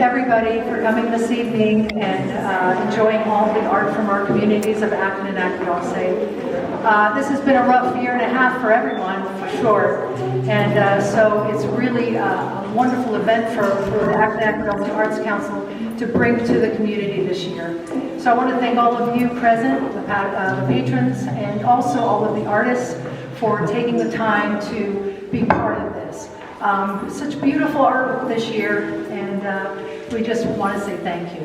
everybody for coming this evening and enjoying all the art from our communities of Acton and Acton-Oxay. This has been a rough year and a half for everyone, for sure. And so it's really a wonderful event for the Acton-Acton Arts Council to bring to the community this year. So I want to thank all of you present, the patrons, and also all of the artists for taking the time to be part of this. Such beautiful art this year, and we just want to say thank you.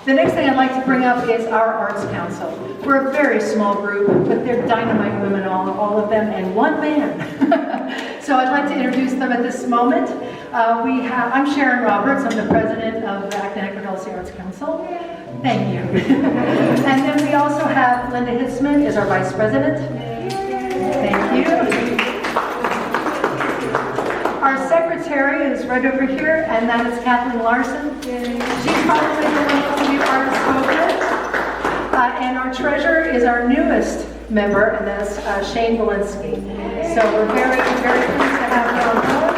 The next thing I'd like to bring up is our Arts Council. We're a very small group, but they're dynamite women, all of them, and one man. So I'd like to introduce them at this moment. I'm Sharon Roberts. I'm the president of the Acton-Acton Arts Council. Thank you. And then we also have Linda Hitzman is our vice president. Thank you. Our secretary is right over here, and that is Kathleen Larson. She's probably the one most of you artists spoke with. And our treasurer is our newest member, and that's Shane Walensky. So we're very, very pleased to have her on board.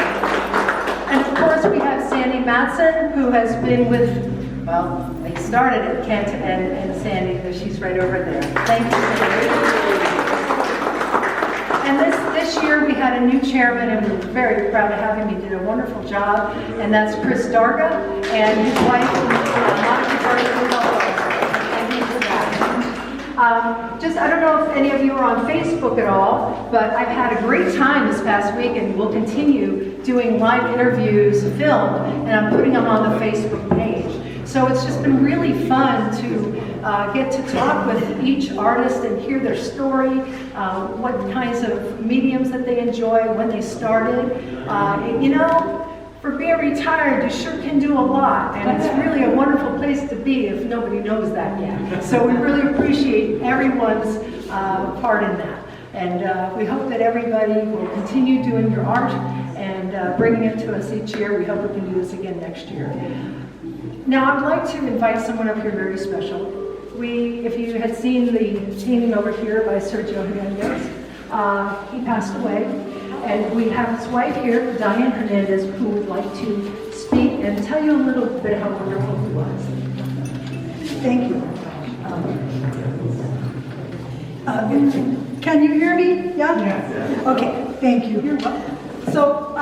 And of course, we have Sandy Matson, who has been with, well, they started it, Kent and Sandy, she's right over there. Thank you, Sandy. And this year we had a new chairman, and we're very proud to have him. He did a wonderful job, and that's Chris Darga and his wife, Monica Darga. Thank you for that. I don't know if any of you are on Facebook at all, but I've had a great time this past week, and we'll continue doing live interviews filmed, and I'm putting them on the Facebook page. So it's just been really fun to get to talk with each artist and hear their story, what kinds of mediums that they enjoy, when they started. You know, for being retired, you sure can do a lot, and it's really a wonderful place to be if nobody knows that yet. So we really appreciate everyone's part in that. And we hope that everybody will continue doing your art and bringing it to us each year. We hope we can do this again next year. Now, I'd like to invite someone up here very special. If you had seen the painting over here by Sergio Hernandez, he passed away. And we have his wife here, Diane Hernandez, who would like to speak and tell you a little bit how wonderful he was. Thank you. Can you hear me? Yeah? Yes. Okay, thank you. You're welcome. So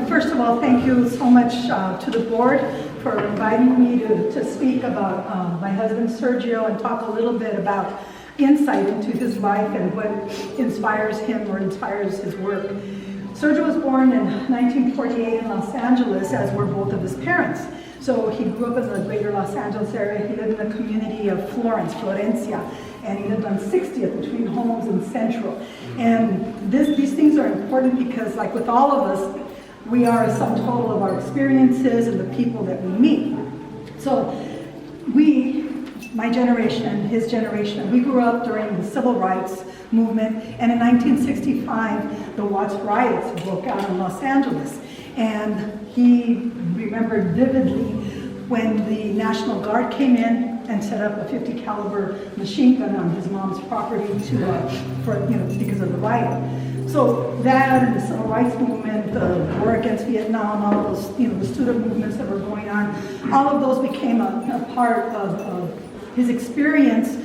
first of all, thank you so much to the board for inviting me to speak about my husband Sergio and talk a little bit about insight into his life and what inspires him or inspires his work. Sergio was born in 1948 in Los Angeles, as were both of his parents. So he grew up in the greater Los Angeles area. He lived in the community of Florence, Florencia, and he lived on 60th between Holmes and Central. And these things are important because, like with all of us, we are a sum total of our experiences and the people that we meet. So my generation, his generation, we grew up during the civil rights movement, and in 1965, the Watts riots broke out in Los Angeles. And he remembered vividly when the National Guard came in and set up a .50 caliber machine gun on his mom's property because of the riot. So that and the civil rights movement, the war against Vietnam, all of those, the student movements that were going on, all of those became a part of his experience.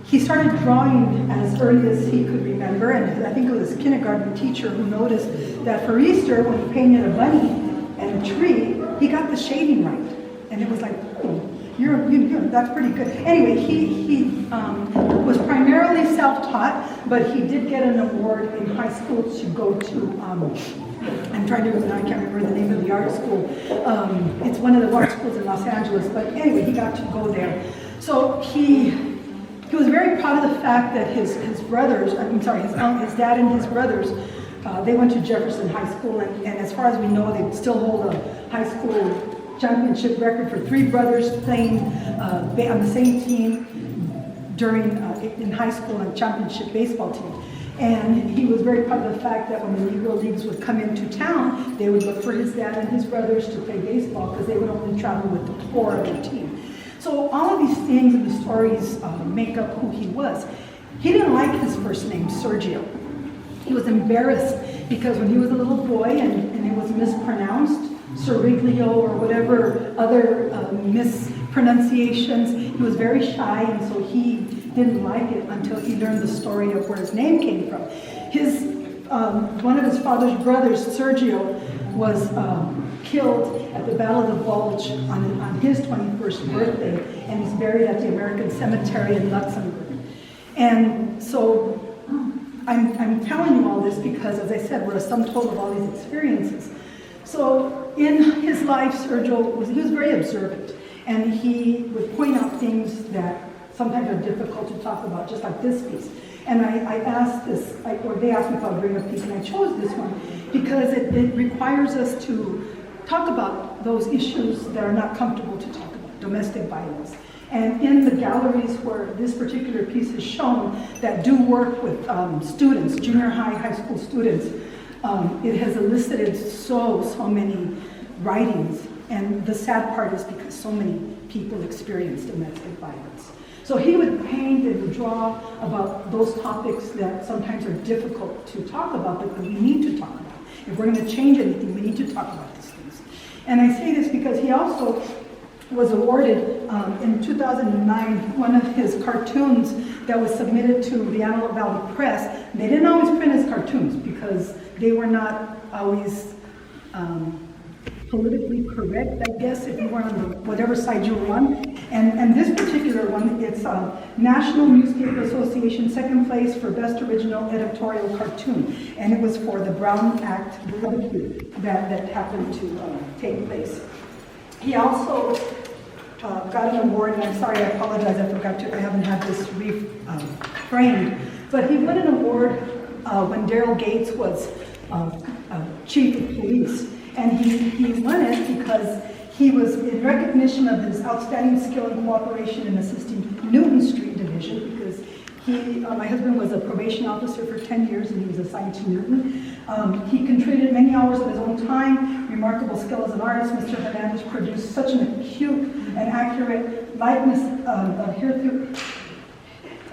He started drawing as early as he could remember, and I think it was his kindergarten teacher who noticed that for Easter, when he painted a bunny and a tree, he got the shading right. And it was like, oh, that's pretty good. Anyway, he was primarily self-taught, but he did get an award in high school to go to, I can't remember the name of the art school. It's one of the art schools in Los Angeles, but anyway, he got to go there. So he was very proud of the fact that his dad and his brothers, they went to Jefferson High School, and as far as we know, they still hold a high school championship record for 3 brothers playing on the same team in high school and championship baseball team. And he was very proud of the fact that when the Negro Leagues would come into town, they would look for his dad and his brothers to play baseball because they would only travel with the core of their team. So all of these things and the stories make up who he was. He didn't like his first name, Sergio. He was embarrassed because when he was a little boy and it was mispronounced, Soriglio or whatever other mispronunciations. He was very shy, and so he didn't like it until he learned the story of where his name came from. One of his father's brothers, Sergio, was killed at the Battle of the Bulge on his 21st birthday, and he's buried at the American Cemetery in Luxembourg. And so I'm telling you all this because, as I said, we're a sum total of all these experiences. So in his life, Sergio was very observant, and he would point out things that sometimes are difficult to talk about, just like this piece. And I asked this, or they asked me if I would bring a piece, and I chose this one because it requires us to talk about those issues that are not comfortable to talk about, domestic violence. And in the galleries where this particular piece is shown that do work with students, junior high school students, it has elicited so many writings. And the sad part is because so many people experience domestic violence. So he would paint and would draw about those topics that sometimes are difficult to talk about, but we need to talk about. If we're going to change anything, we need to talk about these things. And I say this because he also was awarded in 2009 one of his cartoons that was submitted to the Antelope Valley Press. They didn't always print his cartoons because they were not always politically correct, I guess, if you were on the, whatever side you were on. And this particular one, it's National Newspaper Association, second place for Best Original Editorial Cartoon. And it was for the Brown Act barbecue that happened to take place. He also got an award, and I'm sorry, I apologize, I haven't had this framed, but he won an award when Daryl Gates was chief of police. And he won it because he was in recognition of his outstanding skill and cooperation in assisting Newton Street Division, because my husband was a probation officer for 10 years and he was assigned to Newton. He contributed many hours of his own time, remarkable skill as an artist. Mr. Hernandez produced such an acute and accurate likeness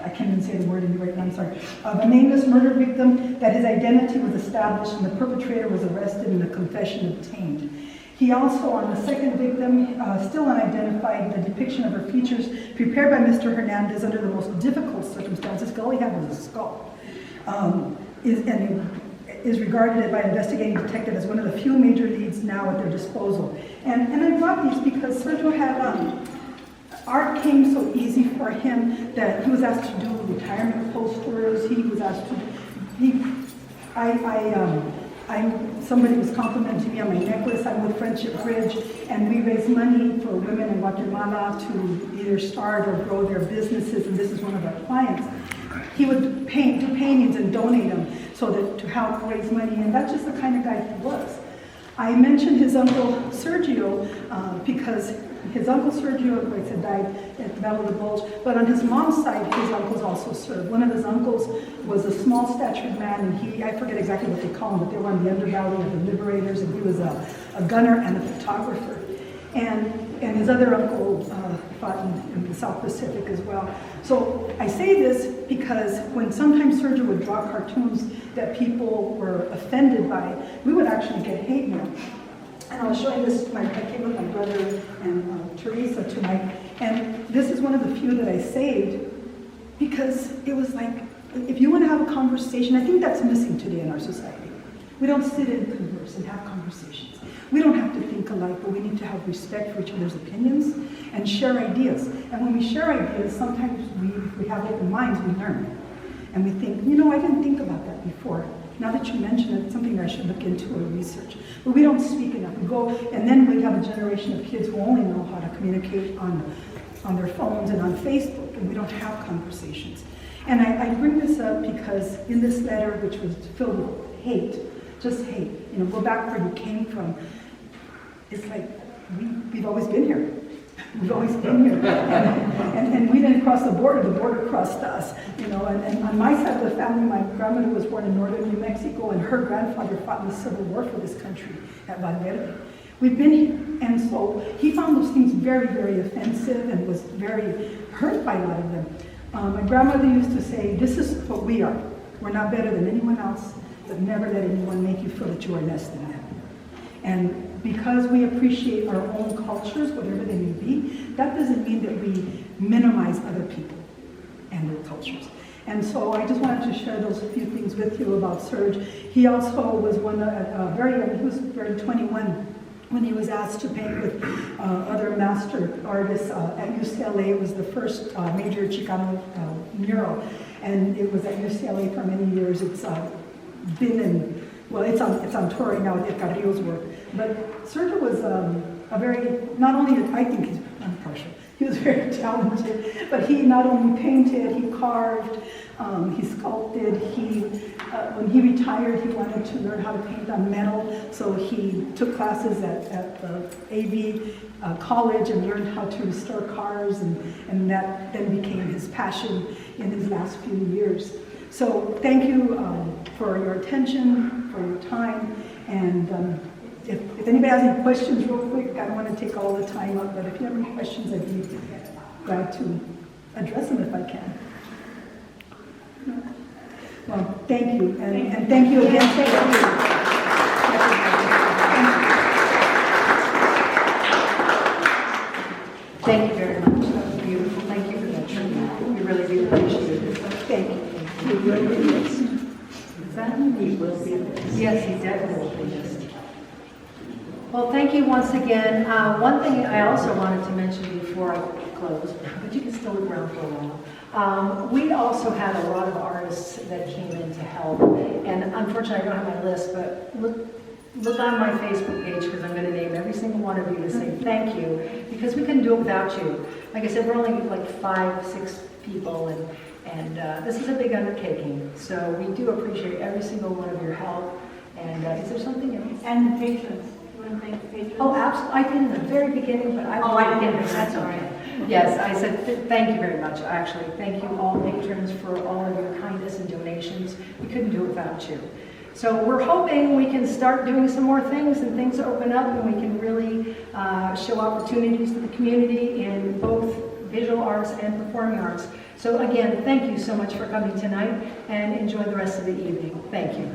I can't even say the word right now, I'm sorry, of a nameless murder victim, that his identity was established and the perpetrator was arrested and a confession obtained. He also, on the second victim, still unidentified, the depiction of her features prepared by Mr. Hernandez under the most difficult circumstances. All he had was a skull. Is regarded by investigating detective as one of the few major leads now at their disposal. And I brought these because Sergio had art came so easy for him that he was asked to do retirement posters. He was asked to, somebody was complimenting me on my necklace. I'm with Friendship Bridge, and we raise money for women in Guatemala to either start or grow their businesses, and this is one of our clients. He would do paintings and donate them so that to help raise money, and that's just the kind of guy he was. I mentioned his uncle Sergio because his uncle Sergio, like I said, died at the Battle of the Bulge, but on his mom's side, his uncles also served. One of his uncles was a small statured man, and I forget exactly what they call him, but they were on the underbelly of the Liberators, and he was a gunner and a photographer. And his other uncle fought in the South Pacific as well. So I say this because when sometimes Sergio would draw cartoons that people were offended by, we would actually get hate mail. And I'll show you this. I came with my brother and Teresa tonight, and this is one of the few that I saved because it was like, if you want to have a conversation, I think that's missing today in our society. We don't sit and converse and have conversations. We don't have to think alike, but we need to have respect for each other's opinions and share ideas. And when we share ideas, sometimes if we have open minds, we learn. And we think, I didn't think about that before. Now that you mention it, it's something I should look into or research. But we don't speak enough. We go, and then we have a generation of kids who only know how to communicate on their phones and on Facebook, and we don't have conversations. And I bring this up because in this letter, which was filled with hate, just hate, go back where you came from, it's like, we've always been here. We've always been here. And we didn't cross the border crossed us. And on my side of the family, my grandmother was born in northern New Mexico, and her grandfather fought in the Civil War for this country at Valverde. We've been here. And so he found those things very, very offensive and was very hurt by a lot of them. My grandmother used to say, this is what we are. We're not better than anyone else, but never let anyone make you feel that you are less than them. And because we appreciate our own cultures, whatever they may be, that doesn't mean that we minimize other people and their cultures. And so I just wanted to share those few things with you about Serge. He also was very young, he was very 21 when he was asked to paint with other master artists at UCLA. It was the first major Chicano mural, and it was at UCLA for many years. It's been in, well, it's on tour right now with Carrillo's work. But Sergio was a very, not only, I think I'm partial, he was very talented, but he not only painted, he carved, he sculpted, when he retired, he wanted to learn how to paint on metal, so he took classes at the AV college and learned how to restore cars, and that then became his passion in his last few years. So thank you for your attention, for your time, and if anybody has any questions real quick, I don't want to take all the time up, but if you have any questions, I'd be glad to address them if I can. Well, thank you, and thank you again. Thank you very much. That was beautiful. Thank you for that tribute. We really do appreciate it. Thank you. We will be missed. Is that he will be missed? Yes, he definitely will be missed. Well, thank you once again. One thing I also wanted to mention before I close, but you can still look around for a while. We also had a lot of artists that came in to help, and unfortunately I don't have my list, but look on my Facebook page, because I'm going to name every single one of you to say thank you, because we couldn't do it without you. Like I said, we're only like 5, 6 people, and this is a big undertaking, so we do appreciate every single one of your help. And is there something else? And the patrons. You want to thank the patrons? Oh, absolutely. I did in the very beginning, but I didn't. That's all right. Yes, I said thank you very much. Actually, thank you all patrons for all of your kindness and donations. We couldn't do it without you. So we're hoping we can start doing some more things and things open up, and we can really show opportunities to the community in both visual arts and performing arts. So again, thank you so much for coming tonight, and enjoy the rest of the evening. Thank you.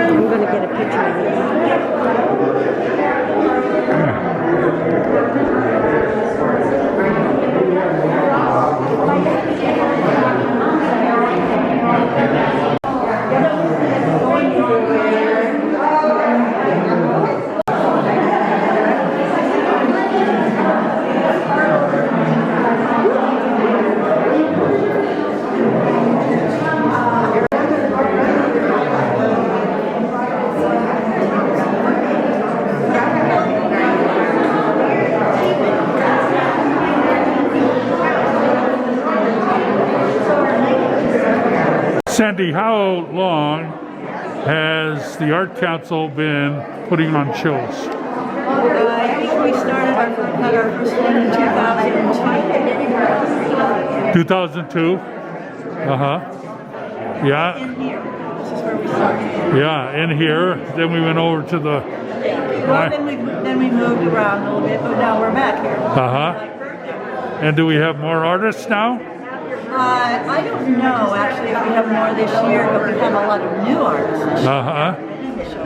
I'm going to get a picture of you. Sandy, how long has the Art Council been putting on shows? I think we started our first one in 2002. 2002? Yeah. In here. This is where we started. Yeah, in here. Then we went over to the... Well, then we moved around a little bit, but now we're back here. And do we have more artists now? I don't know, actually, if we have more this year, but we have a lot of new artists this year.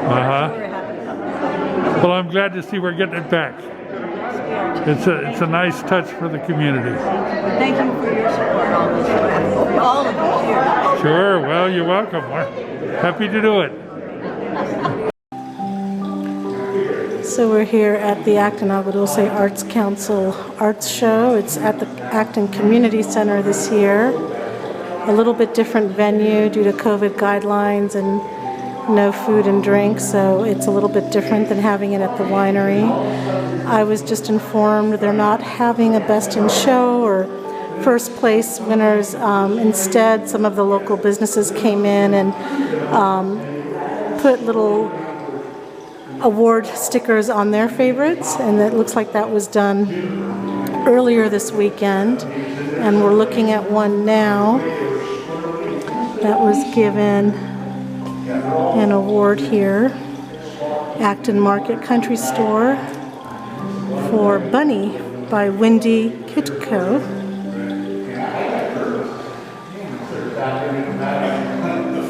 We're happy about that. Well, I'm glad to see we're getting it back. It's a nice touch for the community. Thank you for your support all of these years. Sure, well, you're welcome. We're happy to do it. So we're here at the Acton Agua Dulce Arts Council Arts Show. It's at the Acton Community Center this year. A little bit different venue due to COVID guidelines and no food and drink, so it's a little bit different than having it at the winery. I was just informed they're not having a Best in Show or first place winners. Instead, some of the local businesses came in and put little award stickers on their favorites, and it looks like that was done earlier this weekend, and we're looking at one now that was given an award here. Acton Market Country Store for Bunny by Wendy Kitco.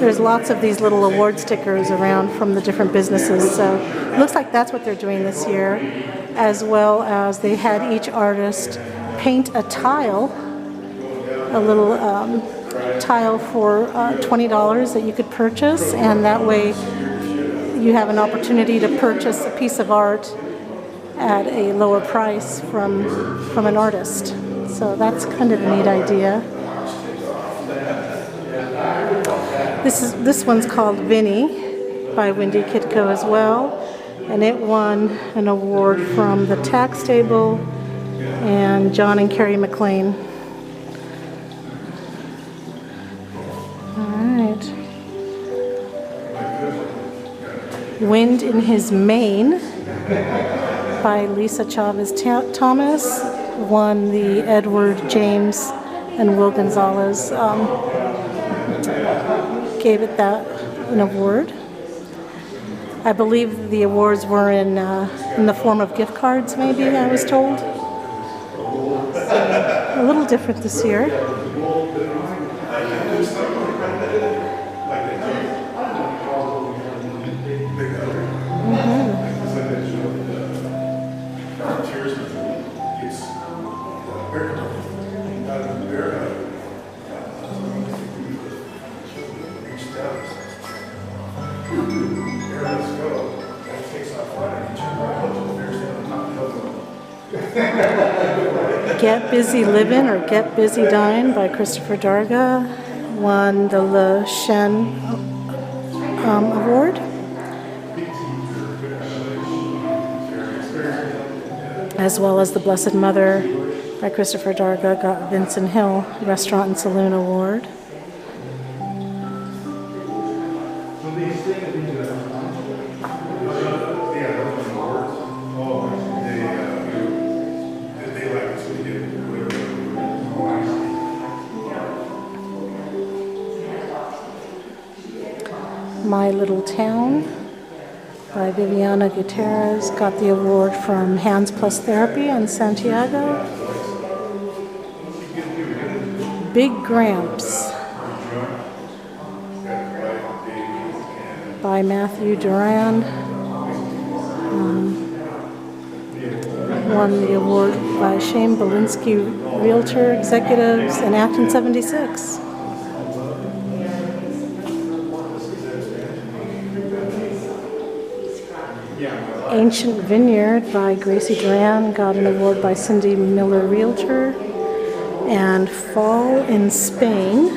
There's lots of these little award stickers around from the different businesses, so it looks like that's what they're doing this year, as well as they had each artist paint a tile, a little tile for $20 that you could purchase, and that way you have an opportunity to purchase a piece of art at a lower price from an artist. So that's kind of a neat idea. This one's called Vinny by Wendy Kitco as well, and it won an award from the Tax Table and John and Carrie McLean. All right. Wind in His Mane by Lisa Chavez Thomas won the Edward James and Will Gonzalez gave it an award. I believe the awards were in the form of gift cards, maybe, I was told. So, a little different this year. Get Busy Livin' or Get Busy Dine by Christopher Darga won the Le Chien Award, as well as The Blessed Mother by Christopher Darga got Vincent Hill Restaurant and Saloon Award. My Little Town by Viviana Gutierrez got the award from Hands Plus Therapy in Santiago. Big Gramps by Matthew Duran won the award by Shane Belinsky Realtor Executives in Acton 76. Ancient Vineyard by Gracie Duran got an award by Cindy Miller Realtor. And Fall in Spain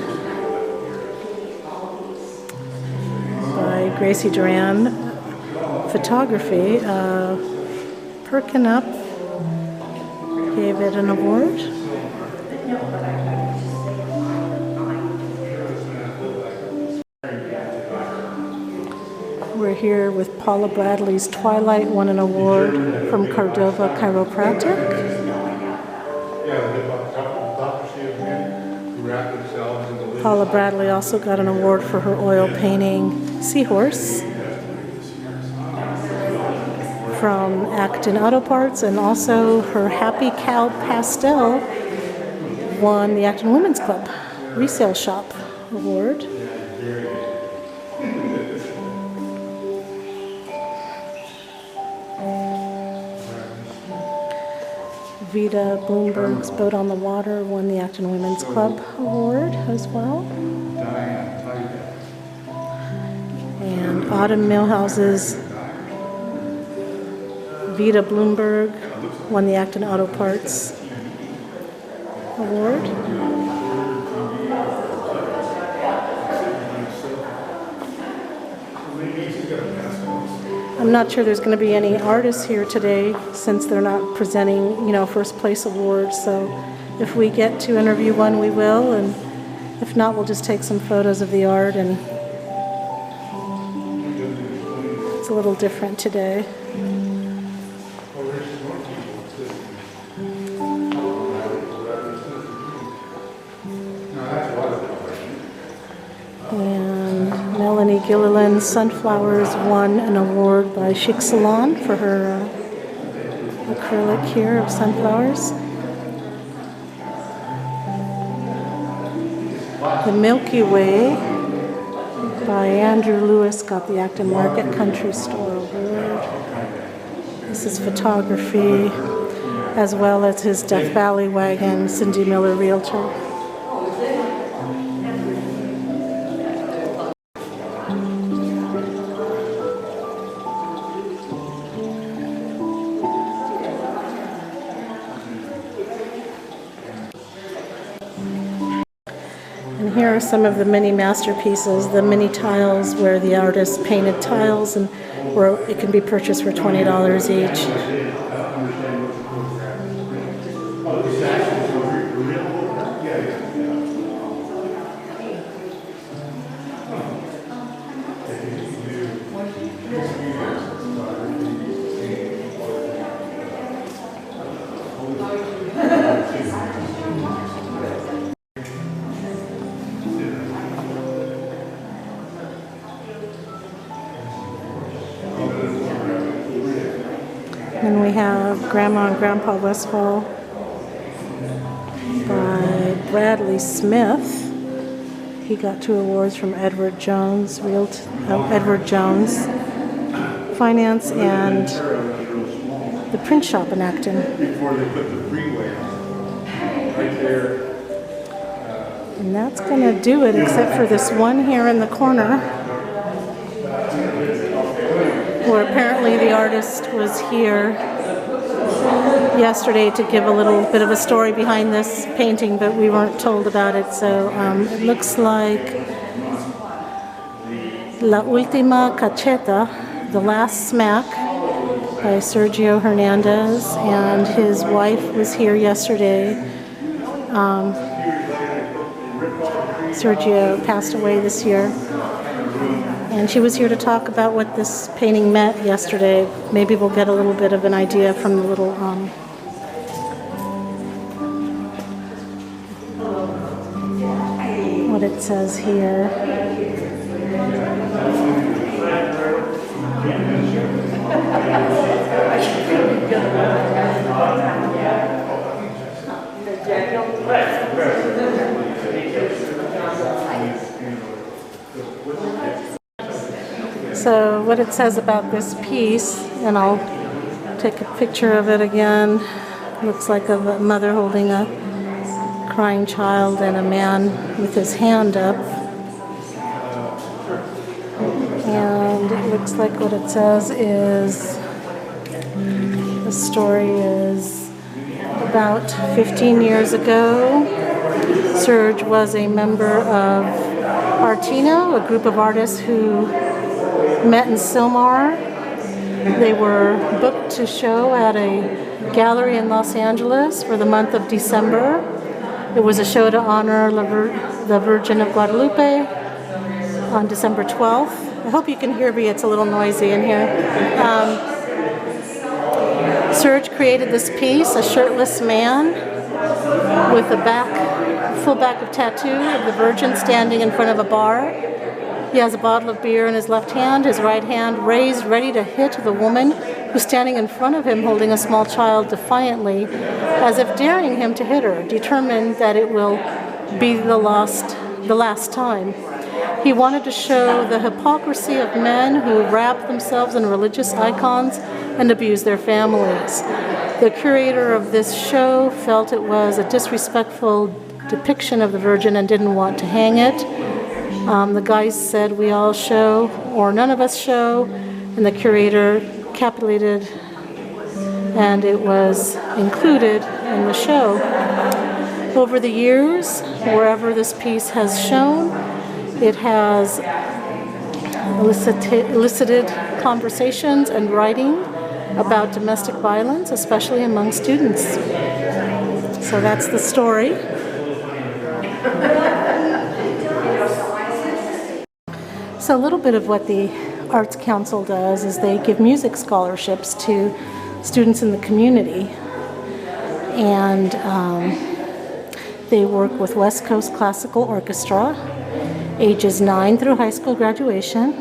by Gracie Duran Photography. Perkin Up gave it an award. We're here with Paula Bradley's Twilight won an award from Cordova Chiropractic. Paula Bradley also got an award for her oil painting Seahorse from Acton Auto Parts, and also her Happy Cow Pastel won the Acton Women's Club Resale Shop Award. Vita Bloomberg's Boat on the Water won the Acton Women's Club Award as well. And Autumn Millhouse's Vita Bloomberg won the Acton Auto Parts Award. I'm not sure there's going to be any artists here today since they're not presenting, first place awards. So if we get to interview one, we will, and if not, we'll just take some photos of the art. And it's a little different today. Gilliland Sunflowers won an award by Chic Salon for her acrylic here of sunflowers. The Milky Way by Andrew Lewis got the Acton Market Country Store Award. This is photography, as well as his Death Valley wagon, Cindy Miller Realtor. And here are some of the many masterpieces, the mini tiles where the artist painted tiles and where it can be purchased for $20 each. And we have Grandma and Grandpa Westfall by Bradley Smith. He got 2 awards from Edward Jones, Edward Jones Finance, and the Print Shop in Acton. Before they put the freeway right there. And that's going to do it, except for this one here in the corner, where apparently the artist was here yesterday to give a little bit of a story behind this painting, but we weren't told about it. So it looks like La Última Cacheta, The Last Smack, by Sergio Hernandez, and his wife was here yesterday. Sergio passed away this year. And she was here to talk about what this painting meant yesterday. Maybe we'll get a little bit of an idea from the little what it says here. So what it says about this piece, and I'll take a picture of it again. Looks like a mother holding a crying child and a man with his hand up. And it looks like what it says is, the story is about 15 years ago, Serge was a member of Artino, a group of artists who met in Sylmar. They were booked to show at a gallery in Los Angeles for the month of December. It was a show to honor the Virgin of Guadalupe on December 12th. I hope you can hear me, it's a little noisy in here. Serge created this piece, a shirtless man with a full back of tattoo of the Virgin standing in front of a bar. He has a bottle of beer in his left hand, his right hand raised, ready to hit the woman who's standing in front of him holding a small child defiantly, as if daring him to hit her, determined that it will be the last time. He wanted to show the hypocrisy of men who wrap themselves in religious icons and abuse their families. The curator of this show felt it was a disrespectful depiction of the Virgin and didn't want to hang it. The guys said, "We all show, or none of us show," and the curator capitulated, and it was included in the show. Over the years, wherever this piece has shown, it has elicited conversations and writing about domestic violence, especially among students. So that's the story. So a little bit of what the Arts Council does is they give music scholarships to students in the community. And they work with West Coast Classical Orchestra. ages 9 through high school graduation,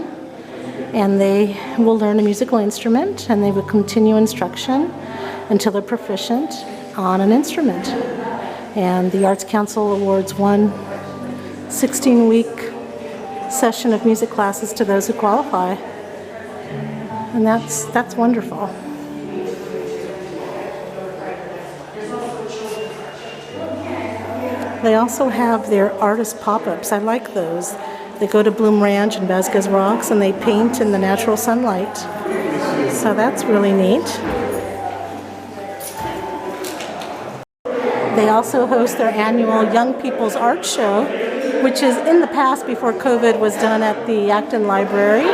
and they will learn a musical instrument, and they will continue instruction until they're proficient on an instrument. And the Arts Council awards one 16-week session of music classes to those who qualify. And that's wonderful. They also have their artist pop-ups. I like those. They go to Bloom Ranch and Vasquez Rocks and they paint in the natural sunlight. So that's really neat. They also host their annual Young People's Art Show, which is in the past, before COVID, was done at the Acton Library.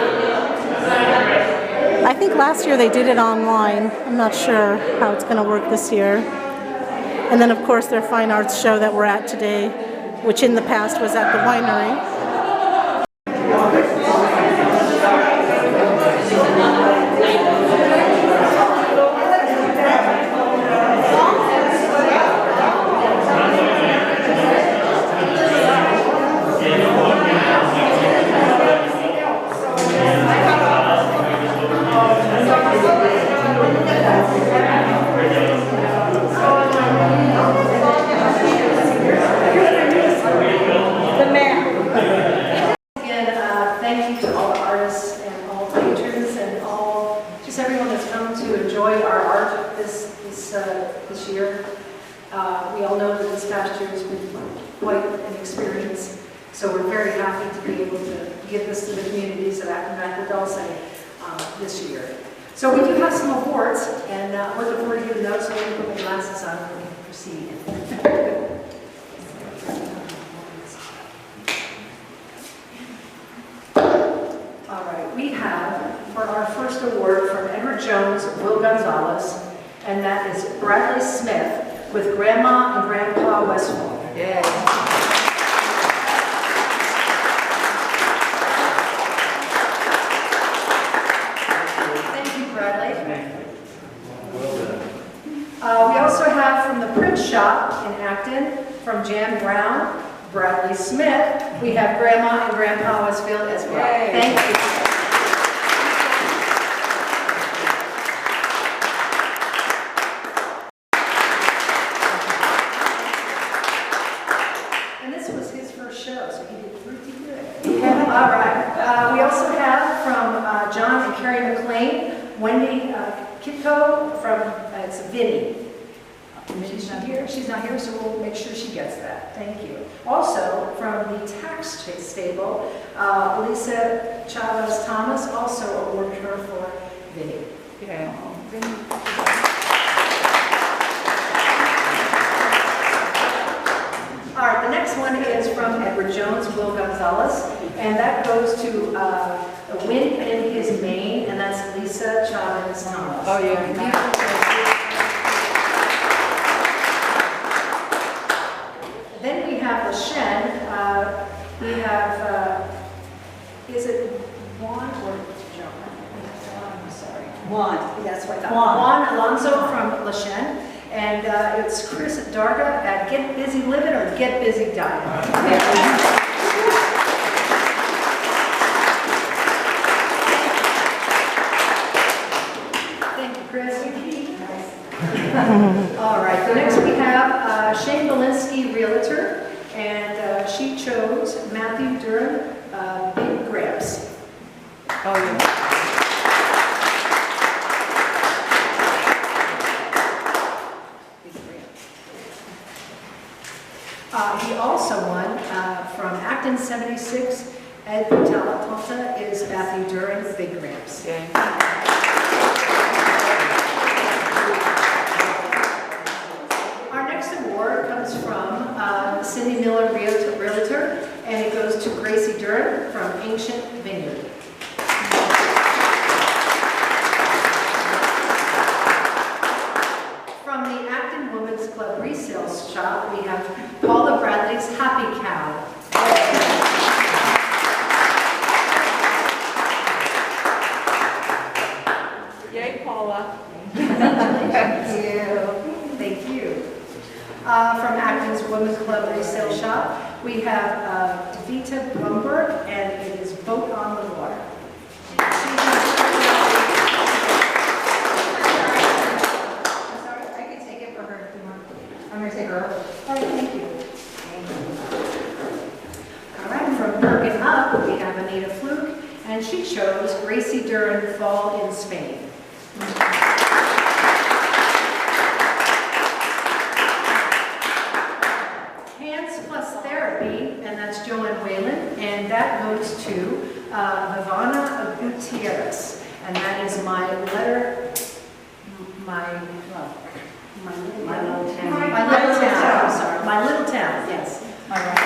I think last year they did it online. I'm not sure how it's going to work this year. And then, of course, their fine arts show that we're at today, which in the past was at the winery. Thank you to all the artists and all the patrons and all, just everyone that's come to enjoy our art this year. We all know that this past year has been quite an experience, so we're very happy to be able to give this to the communities of Acton Dulce this year. So we do have some awards, and I'm looking forward to giving those, so I'm going to put my glasses on and we can proceed. We have, for our first award, from Edward Jones, Will Gonzalez, and that is Bradley Smith with Grandma and Grandpa Westfall. Yay. Thank you, Bradley. We also have from the print shop in Acton, from Jan Brown, Bradley Smith, we have Grandma and Grandpa Westfield as well. Yay. Thank you. Show, so he did pretty good. All right. We also have from John and Carrie McLean, Wendy Kitko from it's Vinny. She's not here. She's not here, so we'll make sure she gets that. Thank you. Also from the tax stable, Lisa Chavez Thomas also awarded her for Vinny. Yeah. Vinny. All right, the next one is from Edward Jones, Will Gonzalez, and that goes to a win in his Maine, and that's Lisa Chavez Thomas. Oh, yeah. Then we have LaShen. We have, is it Juan or John? I'm sorry. Juan. That's what I thought. Juan. Juan Alonso from LaShen. And it's Chris Darga at Get Busy Living or Get Busy Dying. Thank you, Chris. All right, the next we have Shane Belinsky, Realtor, and she chose Matthew Durham, Big Grapes. Oh, yeah. He also won from Acton 76, Ed Talatonta is Matthew Duran, Big Gramps. Okay. Our next award comes from Cindy Miller Realtor, and it goes to Gracie Duran from Ancient Vineyard. From the Acton Women's Club Resale Shop, we have Paula Bradley's Happy Cow. Yay, Paula. Thank you. Thank you. From Acton's Women's Club Resale Shop, we have Vita Blumberg, and it is Boat on the Water. Sorry, I could take it for her if you want. I'm going to take her. All right, thank you. All right, from Bergen up, we have Anita Fluke, and she chose Gracie Duran Fall in Spain. Hands Plus Therapy, and that's Joanne Whalen, and that goes to Ivana Gutierrez, and that is my letter, my little town. My little town, I'm sorry, my little town, yes. All right.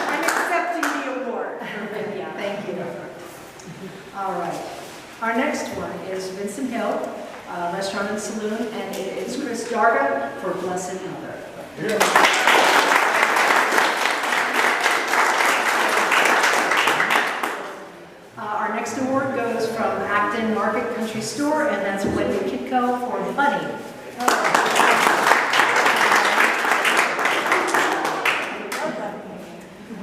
I'm accepting the award. Thank you. All right. Our next one is Vincent Hill, Restaurant and Saloon, and it is Chris Darga for Blessed Mother. Our next award goes from Acton Market Country Store, and that's Wendy Kitco for Bunny.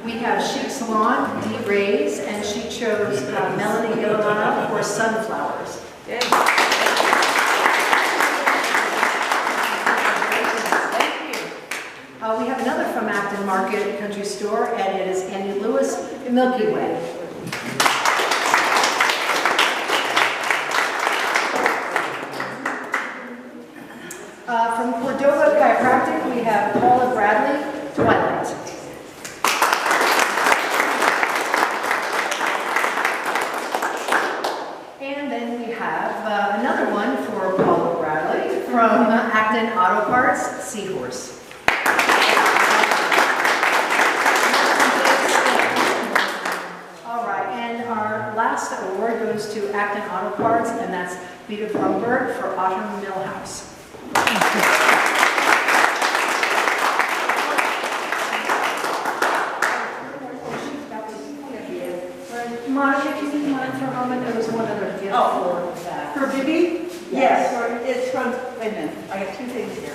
We have Chic Salon, Dee Ray's, and she chose Melanie Gilliland for Sunflowers. We have another from Acton Market Country Store, and it is Andy Lewis, Milky Way. From Cordova Chiropractic, we have Paula Bradley, Twilight. And then we have another one for Paula Bradley from Acton Auto Parts, Seahorse. All right, and our last award goes to Acton Auto Parts, and that's Vita Blumberg for Autumn Millhouse. Monica, can you mind for a moment? There was one other gift for that. For Bibi? Yes, it's from, wait a minute, I got two things here.